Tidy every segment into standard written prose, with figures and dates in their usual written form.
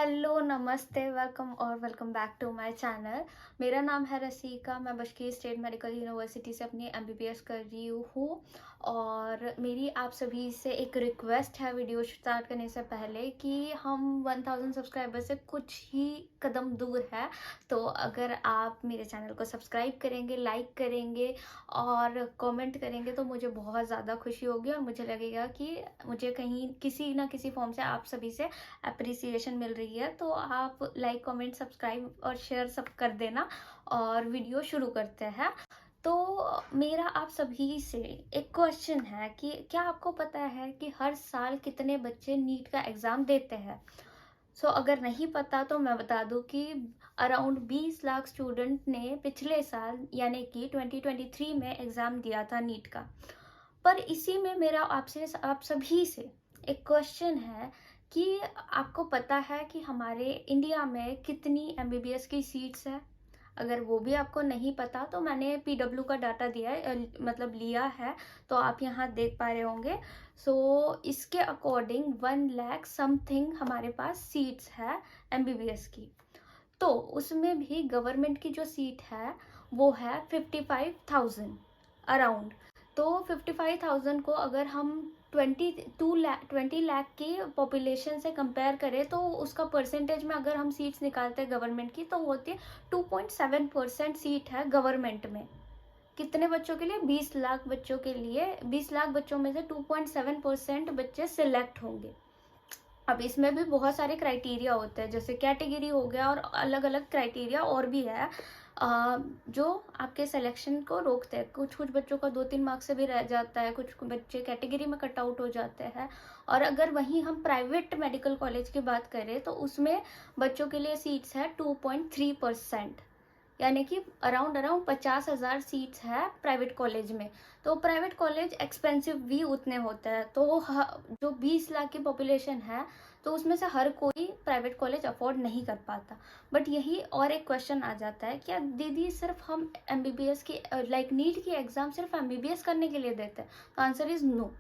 Hello, नमस्ते, welcome और welcome back to my channel. मेरा नाम है रसीका। मैं बशकीर स्टेट मेडिकल यूनिवर्सिटी से अपनी एमबीबीएस कर रही हूँ और मेरी आप सभी से एक रिक्वेस्ट है वीडियो स्टार्ट करने से पहले कि हम 1000 सब्सक्राइबर से कुछ ही कदम दूर है। तो अगर आप मेरे चैनल को सब्सक्राइब करेंगे, लाइक करेंगे और कमेंट करेंगे तो मुझे बहुत ज़्यादा खुशी होगी और मुझे लगेगा कि मुझे कहीं किसी ना किसी फॉर्म से आप सभी से अप्रिसिएशन मिल रही है। तो आप लाइक, कमेंट, सब्सक्राइब और शेयर सब कर देना और वीडियो शुरू करते हैं। तो मेरा आप सभी से एक क्वेश्चन है कि क्या आपको पता है कि हर साल कितने बच्चे नीट का एग्ज़ाम देते हैं? अगर नहीं पता तो मैं बता दूं कि अराउंड 20 लाख स्टूडेंट ने पिछले साल यानी कि 2023 में एग्ज़ाम दिया था नीट का। पर इसी में मेरा आपसे आप सभी से एक क्वेश्चन है कि आपको पता है कि हमारे इंडिया में कितनी एमबीबीएस की सीट्स है? अगर वो भी आपको नहीं पता तो मैंने पीडब्ल्यू का डाटा दिया है, मतलब लिया है, तो आप यहाँ देख पा रहे होंगे। इसके अकॉर्डिंग 1 लाख समथिंग हमारे पास सीट्स है एमबीबीएस की। तो उसमें भी गवर्नमेंट की जो सीट है वो है 55,000 अराउंड। तो 55,000 को अगर हम 20 लाख की पॉपुलेशन से कंपेयर करें तो उसका परसेंटेज में अगर हम सीट्स निकालते हैं गवर्नमेंट की तो वो होती है 2.7% सीट है गवर्नमेंट में। कितने बच्चों के लिए? 20 लाख बच्चों के लिए। 20 लाख बच्चों में से 2.7% बच्चे सिलेक्ट होंगे। अब इसमें भी बहुत सारे क्राइटेरिया होते हैं, जैसे कैटेगरी हो गया और अलग अलग क्राइटेरिया और भी है जो आपके सिलेक्शन को रोकते हैं। कुछ कुछ बच्चों का 2-3 मार्क्स से भी रह जाता है, कुछ बच्चे कैटेगरी में कट आउट हो जाते हैं। और अगर वहीं हम प्राइवेट मेडिकल कॉलेज की बात करें तो उसमें बच्चों के लिए सीट्स है 2.3%, यानी कि अराउंड 50,000 सीट्स है प्राइवेट कॉलेज में। तो प्राइवेट कॉलेज एक्सपेंसिव भी उतने होते हैं। तो जो 20 लाख की पॉपुलेशन है तो उसमें से हर कोई प्राइवेट कॉलेज अफोर्ड नहीं कर पाता। बट यही और एक क्वेश्चन आ जाता है, क्या दीदी सिर्फ हम एमबीबीएस की लाइक नीट की एग्जाम सिर्फ एमबीबीएस करने के लिए देते हैं? तो आंसर इज नो।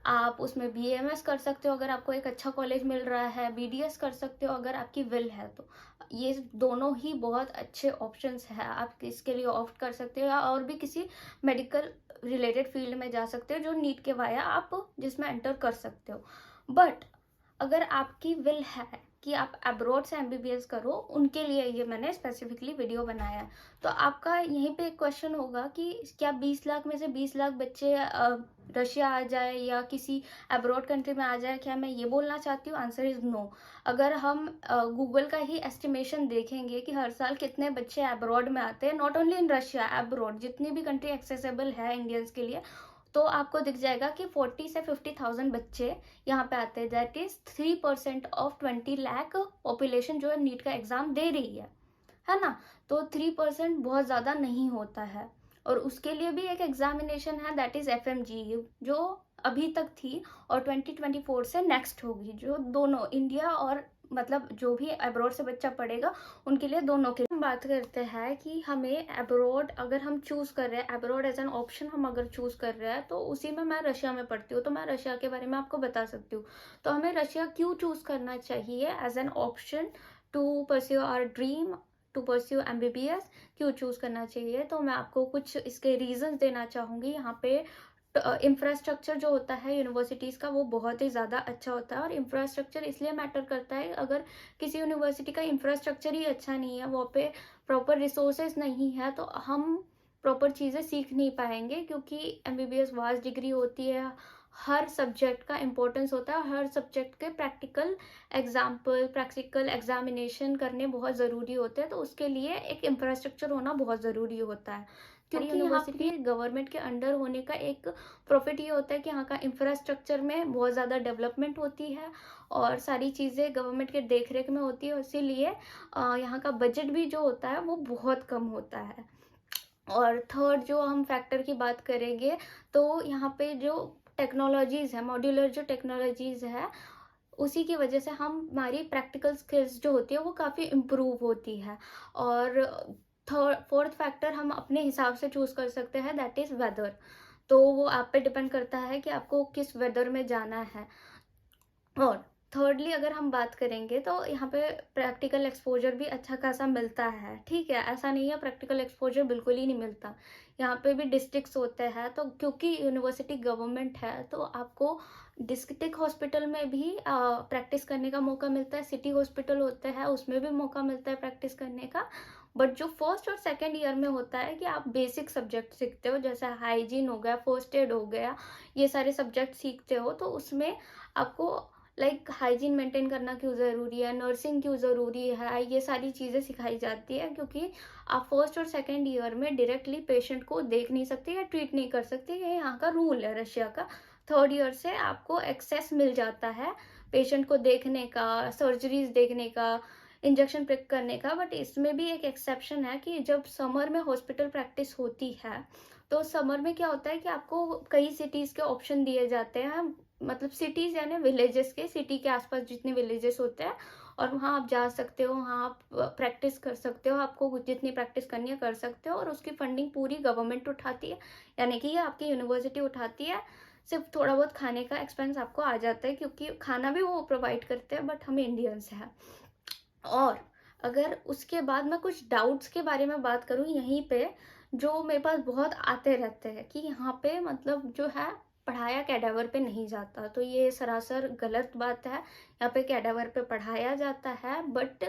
आप उसमें बीएमएस कर सकते हो अगर आपको एक अच्छा कॉलेज मिल रहा है, बीडीएस कर सकते हो अगर आपकी विल है तो। ये दोनों ही बहुत अच्छे ऑप्शंस हैं, आप इसके लिए ऑप्ट कर सकते हो या और भी किसी मेडिकल रिलेटेड फील्ड में जा सकते हो जो नीट के वाया आप जिसमें एंटर कर सकते हो। बट अगर आपकी विल है कि आप अब्रॉड से एमबीबीएस करो, उनके लिए ये मैंने स्पेसिफिकली वीडियो बनाया है। तो आपका यहीं पे एक क्वेश्चन होगा कि क्या 20 लाख में से 20 लाख बच्चे रशिया आ जाए या किसी अब्रॉड कंट्री में आ जाए, क्या मैं ये बोलना चाहती हूँ? Answer is no. अगर हम गूगल का ही एस्टिमेशन देखेंगे कि हर साल कितने बच्चे अब्रॉड में आते हैं, not only in Russia, abroad जितनी भी कंट्री एक्सेसिबल है इंडियंस के लिए, तो आपको दिख जाएगा कि 40 से 50,000 बच्चे यहाँ पे आते हैं। That is 3% of 20 lakh population जो है नीट का एग्जाम दे रही है ना? तो 3% बहुत ज़्यादा नहीं होता है। और उसके लिए भी एक एग्जामिनेशन है, दैट इज एफएमजी, जो अभी तक थी और 2024 से नेक्स्ट होगी, जो दोनों इंडिया और मतलब जो भी अब्रॉड से बच्चा पढ़ेगा उनके लिए दोनों के। हम बात करते हैं कि हमें अब्रॉड अगर हम चूज कर रहे हैं, अब्रॉड एज एन ऑप्शन हम अगर चूज कर रहे हैं, तो उसी में मैं रशिया में पढ़ती हूँ तो मैं रशिया के बारे में आपको बता सकती हूँ। तो हमें रशिया क्यों चूज करना चाहिए as an option to pursue our dream, to pursue MBBS? क्यों चूज करना चाहिए तो मैं आपको कुछ इसके रीजंस देना चाहूंगी। यहाँ पे इंफ्रास्ट्रक्चर जो होता है यूनिवर्सिटीज़ का वो बहुत ही ज़्यादा अच्छा होता है। और इंफ्रास्ट्रक्चर इसलिए मैटर करता है, अगर किसी यूनिवर्सिटी का इंफ्रास्ट्रक्चर ही अच्छा नहीं है, वहाँ पे प्रॉपर रिसोर्सेज नहीं है, तो हम प्रॉपर चीज़ें सीख नहीं पाएंगे। क्योंकि एमबीबीएस वास्ट डिग्री होती है, हर सब्जेक्ट का इम्पोर्टेंस होता है, हर सब्जेक्ट के प्रैक्टिकल एग्जामिनेशन करने बहुत ज़रूरी होते हैं। तो उसके लिए एक इंफ्रास्ट्रक्चर होना बहुत ज़रूरी होता है। क्योंकि यूनिवर्सिटी गवर्नमेंट के अंडर होने का एक प्रॉफिट ये होता है कि यहाँ का इंफ्रास्ट्रक्चर में बहुत ज़्यादा डेवलपमेंट होती है और सारी चीज़ें गवर्नमेंट के देखरेख में होती है। इसीलिए यहाँ का बजट भी जो होता है वो बहुत कम होता है। और थर्ड जो हम फैक्टर की बात करेंगे तो यहाँ पे जो टेक्नोलॉजीज़ है, मॉड्यूलर जो टेक्नोलॉजीज़ है, उसी की वजह से हमारी प्रैक्टिकल स्किल्स जो होती है वो काफ़ी इम्प्रूव होती है। और थर्ड फोर्थ फैक्टर हम अपने हिसाब से चूज़ कर सकते हैं, दैट इज़ वेदर। तो वो आप पे डिपेंड करता है कि आपको किस वेदर में जाना है। और थर्डली अगर हम बात करेंगे तो यहाँ पे प्रैक्टिकल एक्सपोजर भी अच्छा खासा मिलता है, ठीक है, ऐसा नहीं है प्रैक्टिकल एक्सपोजर बिल्कुल ही नहीं मिलता। यहाँ पे भी डिस्ट्रिक्ट्स होते हैं, तो क्योंकि यूनिवर्सिटी गवर्नमेंट है तो आपको डिस्ट्रिक्ट हॉस्पिटल में भी प्रैक्टिस करने का मौका मिलता है, सिटी हॉस्पिटल होते हैं उसमें भी मौका मिलता है प्रैक्टिस करने का। बट जो फर्स्ट और सेकेंड ईयर में होता है कि आप बेसिक सब्जेक्ट सीखते हो, जैसे हाइजीन हो गया, फर्स्ट एड हो गया, ये सारे सब्जेक्ट सीखते हो, तो उसमें आपको लाइक हाइजीन मेंटेन करना क्यों ज़रूरी है, नर्सिंग क्यों ज़रूरी है, ये सारी चीज़ें सिखाई जाती है, क्योंकि आप फर्स्ट और सेकेंड ईयर में डायरेक्टली पेशेंट को देख नहीं सकते या ट्रीट नहीं कर सकते, ये यहाँ का रूल है रशिया का। थर्ड ईयर से आपको एक्सेस मिल जाता है पेशेंट को देखने का, सर्जरीज देखने का, इंजेक्शन प्रिक करने का। बट इसमें भी एक एक्सेप्शन है कि जब समर में हॉस्पिटल प्रैक्टिस होती है तो समर में क्या होता है कि आपको कई सिटीज़ के ऑप्शन दिए जाते हैं, मतलब सिटीज़ यानी विलेजेस के, सिटी के आसपास जितने विलेजेस होते हैं, और वहाँ आप जा सकते हो, वहाँ आप प्रैक्टिस कर सकते हो, आपको जितनी प्रैक्टिस करनी है कर सकते हो, और उसकी फंडिंग पूरी गवर्नमेंट उठाती है, यानी कि ये आपकी यूनिवर्सिटी उठाती है। सिर्फ थोड़ा बहुत खाने का एक्सपेंस आपको आ जाता है, क्योंकि खाना भी वो प्रोवाइड करते हैं, बट हम इंडियंस हैं। और अगर उसके बाद मैं कुछ डाउट्स के बारे में बात करूँ यहीं पे, जो मेरे पास बहुत आते रहते हैं कि यहाँ पे मतलब जो है पढ़ाया कैडावर पे नहीं जाता, तो ये सरासर गलत बात है। यहाँ पे कैडावर पे पढ़ाया जाता है, बट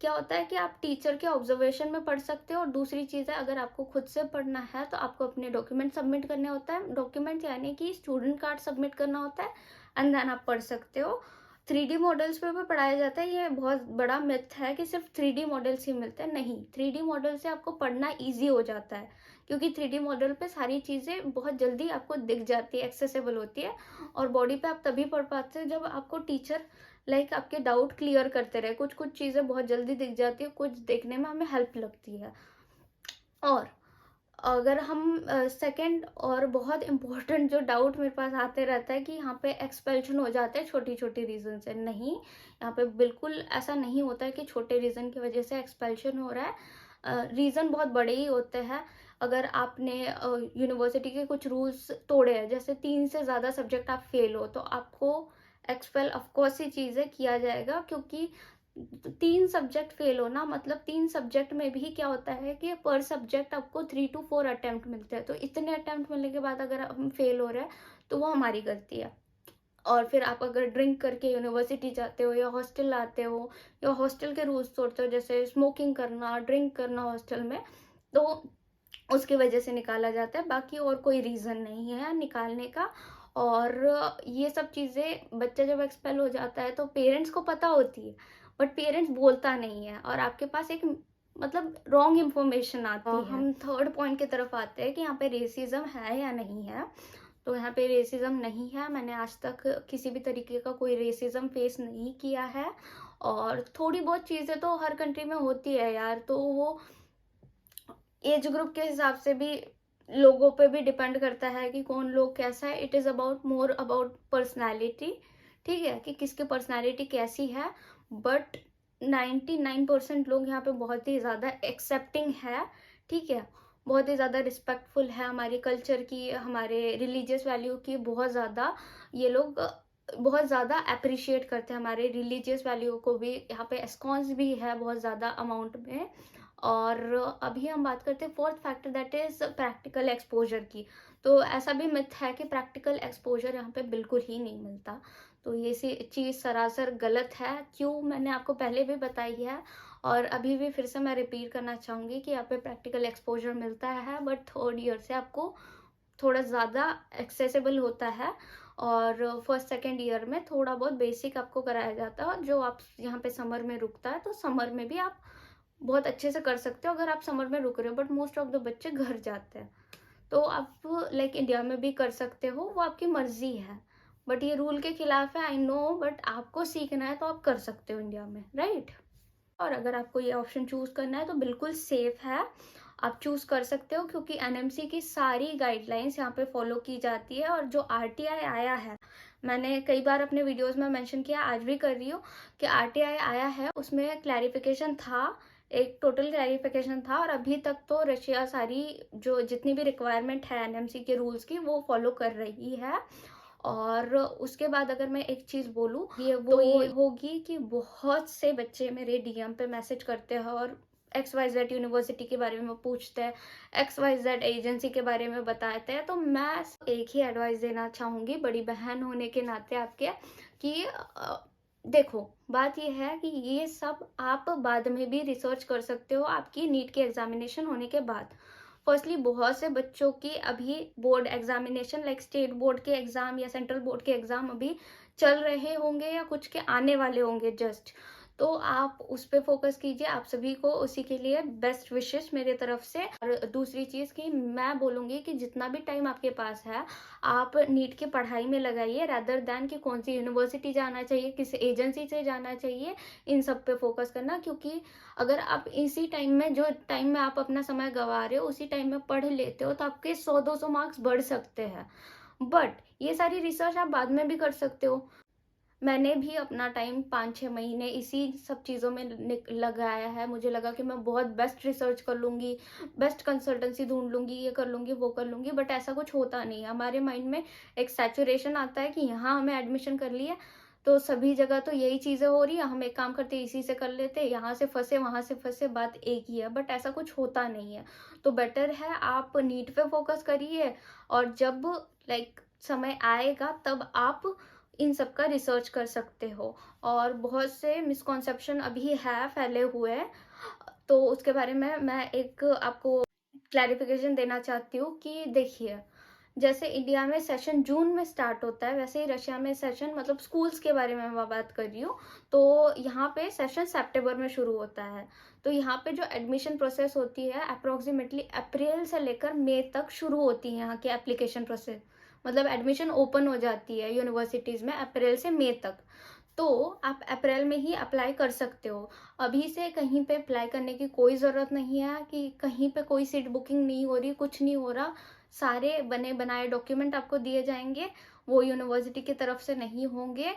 क्या होता है कि आप टीचर के ऑब्जर्वेशन में पढ़ सकते हो। और दूसरी चीज़ है, अगर आपको खुद से पढ़ना है तो आपको अपने डॉक्यूमेंट सबमिट करने होता है, डॉक्यूमेंट यानी कि स्टूडेंट कार्ड सबमिट करना होता है, एंड देन आप पढ़ सकते हो। 3D मॉडल्स पे भी पढ़ाया जाता है, ये बहुत बड़ा मिथ है कि सिर्फ 3D मॉडल्स ही मिलते हैं, नहीं, 3D मॉडल से आपको पढ़ना ईजी हो जाता है, क्योंकि 3D मॉडल पे सारी चीज़ें बहुत जल्दी आपको दिख जाती है, एक्सेसिबल होती है। और बॉडी पे आप तभी पढ़ पाते हैं जब आपको टीचर लाइक आपके डाउट क्लियर करते रहे। कुछ कुछ चीज़ें बहुत जल्दी दिख जाती है, कुछ देखने में हमें हेल्प लगती है। और अगर हम सेकंड और बहुत इम्पोर्टेंट जो डाउट मेरे पास आते रहता है कि यहाँ पे एक्सपेल्शन हो जाते हैं छोटी छोटी रीज़न से, नहीं, यहाँ पे बिल्कुल ऐसा नहीं होता है कि छोटे रीज़न की वजह से एक्सपेल्शन हो रहा है। रीज़न बहुत बड़े ही होते हैं। अगर आपने यूनिवर्सिटी के कुछ रूल्स तोड़े हैं, जैसे 3 से ज़्यादा सब्जेक्ट आप फेल हो, तो आपको एक्सपेल ऑफकोर्स ही चीज़ें किया जाएगा, क्योंकि 3 सब्जेक्ट फेल होना मतलब 3 सब्जेक्ट में भी क्या होता है कि पर सब्जेक्ट आपको 3 to 4 अटेम्प्ट मिलते हैं, तो इतने अटेम्प्ट मिलने के बाद अगर हम फेल हो रहे हैं तो वो हमारी गलती है। और फिर आप अगर ड्रिंक करके यूनिवर्सिटी जाते हो या हॉस्टल आते हो या हॉस्टल के रूल्स तोड़ते हो, जैसे स्मोकिंग करना, ड्रिंक करना हॉस्टल में, तो उसकी वजह से निकाला जाता है, बाकी और कोई रीज़न नहीं है निकालने का। और ये सब चीज़ें बच्चा जब एक्सपेल हो जाता है तो पेरेंट्स को पता होती है, बट पेरेंट्स बोलता नहीं है, और आपके पास एक मतलब रॉन्ग इन्फॉर्मेशन आती है। हम थर्ड पॉइंट की तरफ आते हैं कि यहाँ पे रेसिज्म है या नहीं है। तो यहाँ पे रेसिज्म नहीं है, मैंने आज तक किसी भी तरीके का कोई रेसिज्म फेस नहीं किया है। और थोड़ी बहुत चीज़ें तो हर कंट्री में होती है यार, तो वो एज ग्रुप के हिसाब से भी लोगों पे भी डिपेंड करता है कि कौन लोग कैसा है। It is about more about personality, ठीक है, कि किसकी पर्सनैलिटी कैसी है। बट 99% लोग यहाँ पे बहुत ही ज़्यादा एक्सेप्टिंग है, ठीक है, बहुत ही ज़्यादा रिस्पेक्टफुल है हमारे कल्चर की, हमारे रिलीजियस वैल्यू की, बहुत ज़्यादा ये लोग बहुत ज़्यादा अप्रिशिएट करते हैं हमारे रिलीजियस वैल्यू को भी। यहाँ पे एस्कॉन्स भी है बहुत ज़्यादा अमाउंट में। और अभी हम बात करते हैं fourth factor, that is practical exposure की। तो ऐसा भी मिथ है कि प्रैक्टिकल एक्सपोजर यहाँ पे बिल्कुल ही नहीं मिलता, तो ये सी चीज़ सरासर गलत है। क्यों, मैंने आपको पहले भी बताई है, और अभी भी फिर से मैं रिपीट करना चाहूँगी कि यहाँ पे प्रैक्टिकल एक्सपोजर मिलता है, बट थर्ड ईयर से आपको थोड़ा ज़्यादा एक्सेसिबल होता है। और फर्स्ट सेकेंड ईयर में थोड़ा बहुत बेसिक आपको कराया जाता है, जो आप यहाँ पे समर में रुकता है, तो समर में भी आप बहुत अच्छे से कर सकते हो अगर आप समर में रुक रहे हो। बट मोस्ट ऑफ द बच्चे घर जाते हैं, तो आप लाइक इंडिया में भी कर सकते हो, वो आपकी मर्जी है। बट ये रूल के खिलाफ है, आई नो, बट आपको सीखना है तो आप कर सकते हो इंडिया में, राइट। और अगर आपको ये ऑप्शन चूज करना है तो बिल्कुल सेफ है, आप चूज कर सकते हो, क्योंकि एनएमसी की सारी गाइडलाइंस यहाँ पे फॉलो की जाती है। और जो आरटीआई आया है, मैंने कई बार अपने वीडियोस में मेंशन किया, आज भी कर रही हूँ, कि आरटीआई आया है, उसमें क्लैरिफिकेशन था, एक टोटल क्लैरिफिकेशन था, और अभी तक तो रशिया सारी जो जितनी भी रिक्वायरमेंट है एनएमसी के रूल्स की वो फॉलो कर रही है। और उसके बाद अगर मैं एक चीज़ बोलूँ, ये होगी कि बहुत से बच्चे मेरे डीएम पे मैसेज करते हैं और XYZ यूनिवर्सिटी के बारे में पूछते हैं, XYZ एजेंसी के बारे में बताते हैं। तो मैं एक ही एडवाइस देना चाहूँगी बड़ी बहन होने के नाते आपके, कि देखो, बात ये है कि ये सब आप बाद में भी रिसर्च कर सकते हो आपकी नीट के एग्ज़ामिनेशन होने के बाद। फर्स्टली बहुत से बच्चों की अभी board examination like state board के एग्ज़ाम या सेंट्रल बोर्ड के एग्ज़ाम अभी चल रहे होंगे या कुछ के आने वाले होंगे जस्ट। तो आप उस पे फ़ोकस कीजिए, आप सभी को उसी के लिए बेस्ट विशेस मेरे तरफ से। और दूसरी चीज़ कि मैं बोलूँगी कि जितना भी टाइम आपके पास है, आप नीट की पढ़ाई में लगाइए रादर दैन कि कौन-सी यूनिवर्सिटी जाना चाहिए, किस एजेंसी से जाना चाहिए, इन सब पे फ़ोकस करना। क्योंकि अगर आप इसी टाइम में, जो टाइम में आप अपना समय गँवा रहे हो, उसी टाइम में पढ़ लेते हो, तो आपके 100-200 मार्क्स बढ़ सकते हैं। बट ये सारी रिसर्च आप बाद में भी कर सकते हो। मैंने भी अपना टाइम 5-6 महीने इसी सब चीज़ों में लगाया है। मुझे लगा कि मैं बहुत बेस्ट रिसर्च कर लूँगी, बेस्ट कंसल्टेंसी ढूँढ लूँगी, ये कर लूँगी, वो कर लूँगी, बट ऐसा कुछ होता नहीं है। हमारे माइंड में एक सैचुरेशन आता है कि यहाँ हमें एडमिशन कर लिया, तो सभी जगह तो यही चीज़ें हो रही है, हम एक काम करते इसी से कर लेते, यहाँ से फँसे, वहाँ से फँसे, बात एक ही है, बट ऐसा कुछ होता नहीं है। तो बेटर है आप नीट पे फ़ोकस करिए, और जब लाइक समय आएगा तब आप इन सब का रिसर्च कर सकते हो। और बहुत से मिसकॉन्सेप्शन अभी है फैले हुए, तो उसके बारे में मैं एक आपको क्लैरिफिकेशन देना चाहती हूँ कि देखिए, जैसे इंडिया में सेशन जून में स्टार्ट होता है, वैसे ही रशिया में सेशन, मतलब स्कूल्स के बारे में मैं बात कर रही हूँ, तो यहाँ पे सेशन सितंबर में शुरू होता है। तो यहाँ पे जो एडमिशन प्रोसेस होती है अप्रोक्सीमेटली अप्रैल से लेकर मई तक शुरू होती है यहाँ की एप्लीकेशन प्रोसेस। मतलब एडमिशन ओपन हो जाती है यूनिवर्सिटीज़ में अप्रैल से मई तक। तो आप अप्रैल में ही अप्लाई कर सकते हो। अभी से कहीं पे अप्लाई करने की कोई ज़रूरत नहीं है कि कहीं पे कोई सीट बुकिंग नहीं हो रही, कुछ नहीं हो रहा। सारे बने बनाए डॉक्यूमेंट आपको दिए जाएँगे, वो यूनिवर्सिटी की तरफ से नहीं होंगे।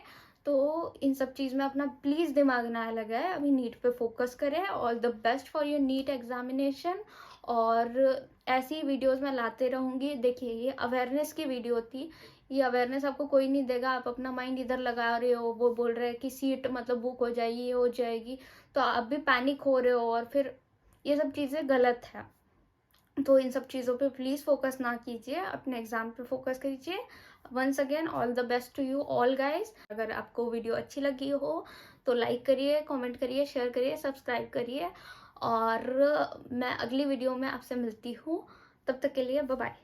तो इन सब चीज़ में अपना प्लीज़ दिमाग ना लगाएँ, अभी नीट पे फ़ोकस करें। All the best for your NEET examination. और ऐसी वीडियोज़ मैं लाते रहूँगी। देखिए, ये अवेयरनेस की वीडियो थी, ये अवेयरनेस आपको कोई नहीं देगा। आप अपना माइंड इधर लगा रहे हो, वो बोल रहे हैं कि सीट मतलब बुक हो जाएगी, ये हो जाएगी, तो आप भी पैनिक हो रहे हो, और फिर ये सब चीज़ें गलत है। तो इन सब चीज़ों पे प्लीज़ फोकस ना कीजिए, अपने एग्ज़ाम पे फोकस कीजिए। Once again all the best to you all guys. अगर आपको वीडियो अच्छी लगी हो तो लाइक करिए, कमेंट करिए, शेयर करिए, सब्सक्राइब करिए, और मैं अगली वीडियो में आपसे मिलती हूँ। तब तक के लिए बाय बाय।